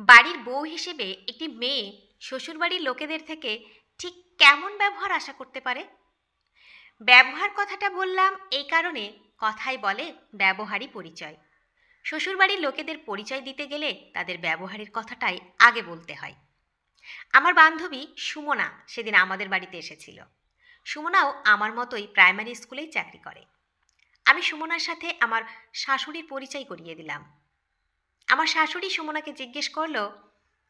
বাড়ির বউ হিসেবে একটি মেয়ে শ্বশুরবাড়ির লোকেদের থেকে ঠিক কেমন ব্যবহার আশা করতে পারে? ব্যবহার কথাটা বললাম এই কারণে, কথাই বলে ব্যবহারই পরিচয়। শ্বশুরবাড়ির লোকেদের পরিচয় দিতে গেলে তাদের ব্যবহারের কথাটাই আগে বলতে হয়। আমার বান্ধবী সুমনা সেদিন আমাদের বাড়িতে এসেছিল। সুমনাও আমার মতোই প্রাইমারি স্কুলেই চাকরি করে। আমি সুমনার সাথে আমার শাশুড়ির পরিচয় করিয়ে দিলাম। আমার শাশুড়ি সুমনাকে জিজ্ঞেস করলো,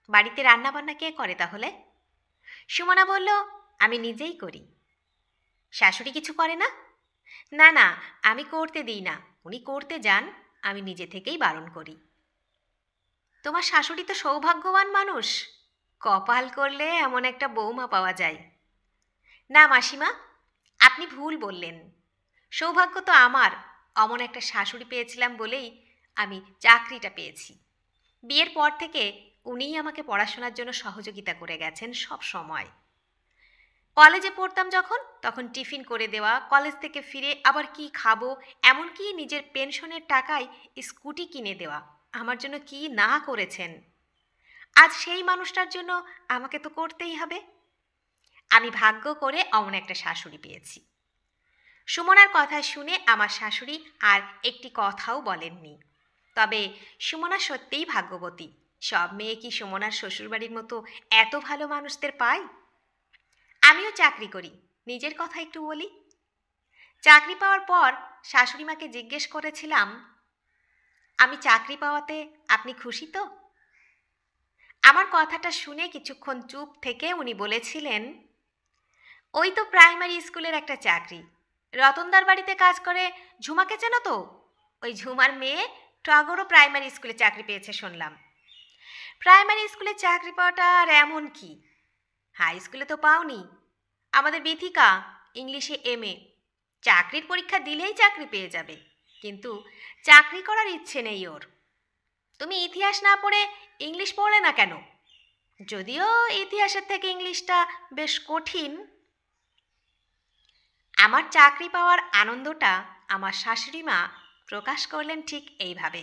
বাড়িতে রান্নাবান্না কে করে তাহলে? সুমনা বলল, আমি নিজেই করি। শাশুড়ি কিছু করে না? না না, আমি করতে দিই না, উনি করতে যান, আমি নিজে থেকেই বারণ করি। তোমার শাশুড়ি তো সৌভাগ্যবান মানুষ, কপাল করলে এমন একটা বৌমা পাওয়া যায়। না মাসিমা, আপনি ভুল বললেন। সৌভাগ্য তো আমার, অমন একটা শাশুড়ি পেয়েছিলাম বলেই আমি চাকরিটা পেয়েছি। বিয়ের পর থেকে উনিই আমাকে পড়াশোনার জন্য সহযোগিতা করে গেছেন সব সময়। কলেজে পড়তাম যখন, তখন টিফিন করে দেওয়া, কলেজ থেকে ফিরে আবার কি খাবো, এমনকি নিজের পেনশনের টাকায় স্কুটি কিনে দেওয়া, আমার জন্য কি না করেছেন। আজ সেই মানুষটার জন্য আমাকে তো করতেই হবে। আমি ভাগ্য করে অমন একটা শাশুড়ি পেয়েছি। সুমনার কথা শুনে আমার শাশুড়ি আর একটি কথাও বলেননি। তবে সুমনা সত্যিই ভাগ্যবতী। সব মেয়ে কি সুমনার শ্বশুরবাড়ির মতো এত ভালো মানুষদের পায়? আমিও চাকরি করি, নিজের কথা একটু বলি। চাকরি পাওয়ার পর শাশুড়ি মাকে জিজ্ঞেস করেছিলাম, আমি চাকরি পাওয়াতে আপনি খুশি তো? আমার কথাটা শুনে কিছুক্ষণ চুপ থেকে উনি বলেছিলেন, ওই তো প্রাইমারি স্কুলের একটা চাকরি, রতনদার বাড়িতে কাজ করে। ঝুমাকে চেনো তো? ওই ঝুমার মেয়ে টগরও প্রাইমারি স্কুলে চাকরি পেয়েছে শুনলাম। প্রাইমারি স্কুলে চাকরি পাওয়াটা আর এমন কি, হাই স্কুলে তো পাওনি। আমাদের বিথিকা ইংলিশে এমএ, চাকরির পরীক্ষা দিলেই চাকরি পেয়ে যাবে, কিন্তু চাকরি করার ইচ্ছে নেই ওর। তুমি ইতিহাস না পড়ে ইংলিশ পড়লে না কেন? যদিও ইতিহাসের থেকে ইংলিশটা বেশ কঠিন। আমার চাকরি পাওয়ার আনন্দটা আমার শাশুড়ি মা প্রকাশ করলেন ঠিক এইভাবে।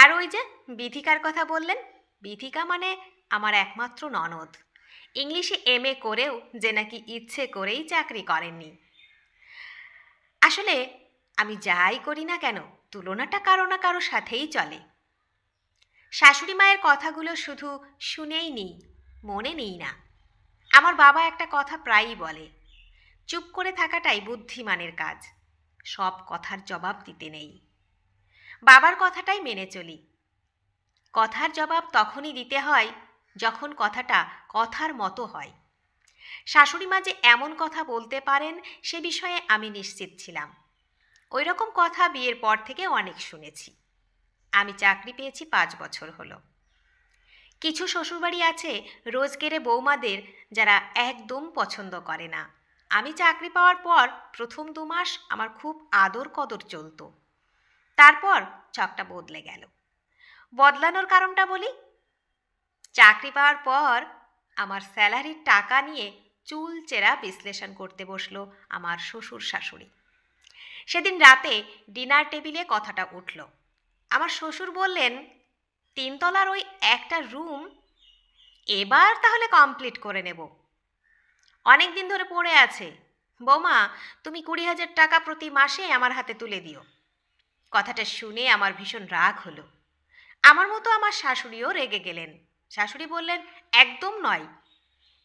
আর ওই যে বিথিকার কথা বললেন, বিথিকা মানে আমার একমাত্র ননদ, ইংলিশে এমএ করেও যে নাকি ইচ্ছে করেই চাকরি করেননি। আসলে আমি যাই করি না কেন, তুলনাটা কারো না কারো সাথেই চলে। শাশুড়ি মায়ের কথাগুলো শুধু শুনেই নিই, মনে নিই না। আমার বাবা একটা কথা প্রায়ই বলে, চুপ করে থাকাটাই বুদ্ধিমানের কাজ, সব কথার জবাব দিতে নেই। বাবার কথাটাই মেনে চলি। কথার জবাব তখনই দিতে হয় যখন কথাটা কথার মতো হয়। শাশুড়ি মা যে এমন কথা বলতে পারেন সে বিষয়ে আমি নিশ্চিত ছিলাম। ওই রকম কথা বিয়ের পর থেকে অনেক শুনেছি। আমি চাকরি পেয়েছি 5 বছর হলো। কিছু শ্বশুরবাড়ি আছে রোজগেরে বৌমাদের, যারা একদম পছন্দ করে না। আমি চাকরি পাওয়ার পর প্রথম 2 মাস আমার খুব আদর কদর চলত। তারপর ছকটা বদলে গেল। বদলানোর কারণটা বলি। চাকরি পাওয়ার পর আমার স্যালারির টাকা নিয়ে চুলচেরা বিশ্লেষণ করতে বসলো আমার শ্বশুর শাশুড়ি। সেদিন রাতে ডিনার টেবিলে কথাটা উঠল। আমার শ্বশুর বললেন, 3 তলার ওই একটা রুম এবার তাহলে কমপ্লিট করে নেব, অনেক দিন ধরে পড়ে আছে। বৌমা, তুমি 20,000 টাকা প্রতি মাসে আমার হাতে তুলে দিও। কথাটা শুনে আমার ভীষণ রাগ হলো। আমার মতো আমার শাশুড়িও রেগে গেলেন। শাশুড়ি বললেন, একদম নয়,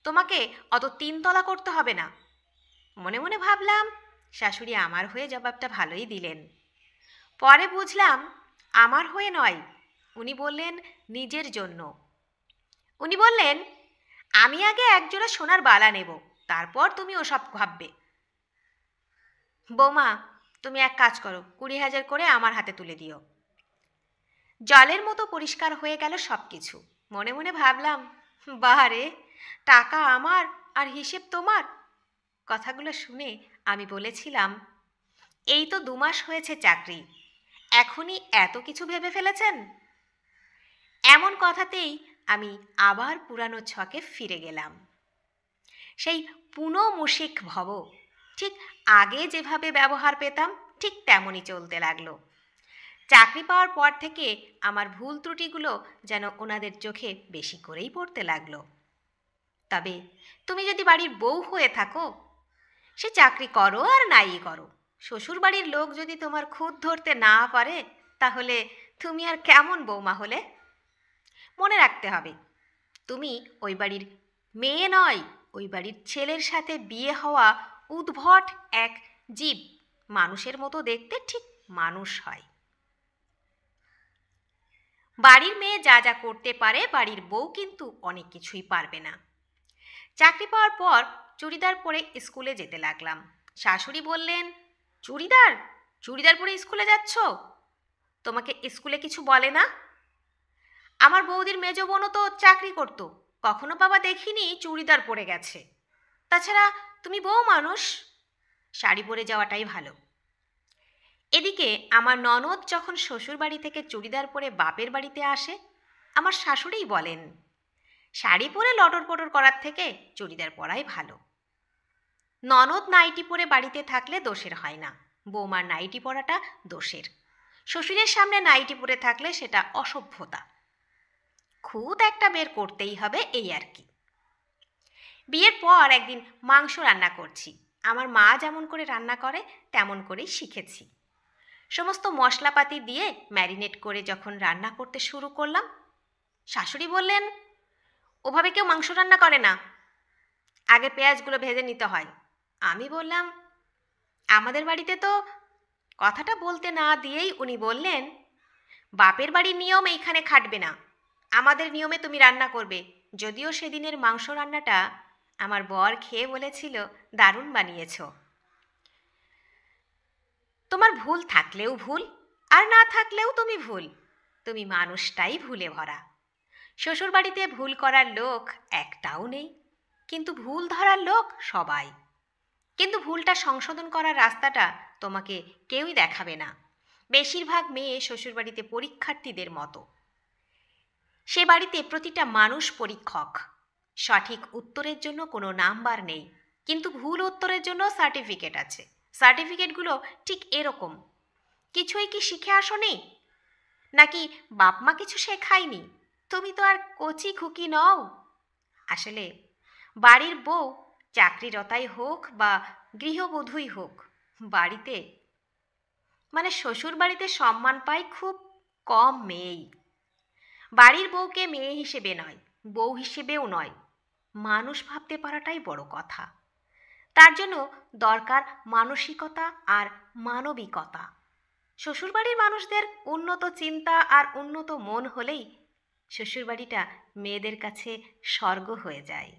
তোমাকে অত 3 তলা করতে হবে না। মনে মনে ভাবলাম, শাশুড়ি আমার হয়ে জবাবটা ভালোই দিলেন। পরে বুঝলাম আমার হয়ে নয়, উনি বললেন নিজের জন্য। উনি বললেন, আমি আগে একজোড়া সোনার বালা নেব, তারপর তুমি ওসব ভাববে। বৌমা, তুমি এক কাজ করো, 20,000 করে আমার হাতে তুলে দিও। জলের মতো পরিষ্কার হয়ে গেল সব কিছু। মনে মনে ভাবলাম, বাহারে, টাকা আমার আর হিসেব তোমার। কথাগুলো শুনে আমি বলেছিলাম, এই তো 2 মাস হয়েছে চাকরি, এখনই এত কিছু ভেবে ফেলেছেন? এমন কথাতেই আমি আবার পুরানো ছকে ফিরে গেলাম। সেই পুনো মুশিক ভব, ঠিক আগে যেভাবে ব্যবহার পেতাম ঠিক তেমনই চলতে লাগলো। চাকরি পাওয়ার পর থেকে আমার ভুল ত্রুটিগুলো যেন ওনাদের চোখে বেশি করেই পড়তে লাগলো। তবে তুমি যদি বাড়ির বউ হয়ে থাকো, সে চাকরি করো আর নাই করো, শ্বশুরবাড়ির লোক যদি তোমার খুঁত ধরতে না পারে, তাহলে তুমি আর কেমন বৌমা হলে? মনে রাখতে হবে, তুমি ওই বাড়ির মেয়ে নয়, ওই বাড়ির ছেলের সাথে বিয়ে হওয়া উদ্ভট এক জীব। মানুষের মতো দেখতে ঠিক মানুষ হয়। বাড়ির মেয়ে যা যা করতে পারে, বাড়ির বউ কিন্তু অনেক কিছুই পারবে না। চাকরি পাওয়ার পর চুড়িদার পরে স্কুলে যেতে লাগলাম। শাশুড়ি বললেন, চুড়িদার চুড়িদার পরে স্কুলে যাচ্ছ? তোমাকে স্কুলে কিছু বলে না? আমার বৌদির মেজ বোনও তো চাকরি করতো, কখনো বাবা দেখিনি চুড়িদার পরে গেছে। তাছাড়া তুমি বউ মানুষ, শাড়ি পরে যাওয়াটাই ভালো। এদিকে আমার ননদ যখন শ্বশুর বাড়ি থেকে চুড়িদার পরে বাপের বাড়িতে আসে, আমার শাশুড়িই বলেন, শাড়ি পরে লটর পটর করার থেকে চুড়িদার পরাই ভালো। ননদ নাইটি পরে বাড়িতে থাকলে দোষের হয় না, বৌমার নাইটি পরাটা দোষের। শ্বশুরের সামনে নাইটি পরে থাকলে সেটা অসভ্যতা। খুদ একটা বের করতেই হবে, এই আর কি। বিয়ের পর একদিন মাংস রান্না করছি। আমার মা যেমন করে রান্না করে তেমন করেই শিখেছি। সমস্ত মশলাপাতি দিয়ে ম্যারিনেট করে যখন রান্না করতে শুরু করলাম, শাশুড়ি বললেন, ওভাবে কেউ মাংস রান্না করে না, আগে পেঁয়াজগুলো ভেজে নিতে হয়। আমি বললাম, আমাদের বাড়িতে তো। কথাটা বলতে না দিয়েই উনি বললেন, বাপের বাড়ির নিয়ম এইখানে খাটবে না, আমাদের নিয়মে তুমি রান্না করবে। যদিও সেদিনের মাংস রান্নাটা আমার বর খেয়ে বলেছিল, দারুণ বানিয়েছ। তোমার ভুল থাকলেও ভুল, আর না থাকলেও তুমি ভুল, তুমি মানুষটাই ভুলে ভরা। শ্বশুরবাড়িতে ভুল করার লোক একটাও নেই, কিন্তু ভুল ধরার লোক সবাই। কিন্তু ভুলটা সংশোধন করার রাস্তাটা তোমাকে কেউই দেখাবে না। বেশিরভাগ মেয়ে শ্বশুরবাড়িতে পরীক্ষার্থীদের মতো। সে বাড়িতে প্রতিটা মানুষ পরীক্ষক। সঠিক উত্তরের জন্য কোনো নাম্বার নেই, কিন্তু ভুল উত্তরের জন্য সার্টিফিকেট আছে। সার্টিফিকেটগুলো ঠিক এরকম, কিছুই কি শিখে আসোনি? নাকি বাপ মা কিছু শেখায়নি? তুমি তো আর কচি খুকি নও। আসলে বাড়ির বউ চাকরিরতাই হোক বা গৃহবধূই হোক, বাড়িতে শ্বশুর বাড়িতে সম্মান পায় খুব কম মেয়েই। বাড়ির বউকে মেয়ে হিসেবে নয়, বউ হিসেবেও নয়, মানুষ ভাবতে পারাটাই বড় কথা। তার জন্য দরকার মানসিকতা আর মানবিকতা। শ্বশুরবাড়ির মানুষদের উন্নত চিন্তা আর উন্নত মন হলেই শ্বশুরবাড়িটা মেয়েদের কাছে স্বর্গ হয়ে যায়।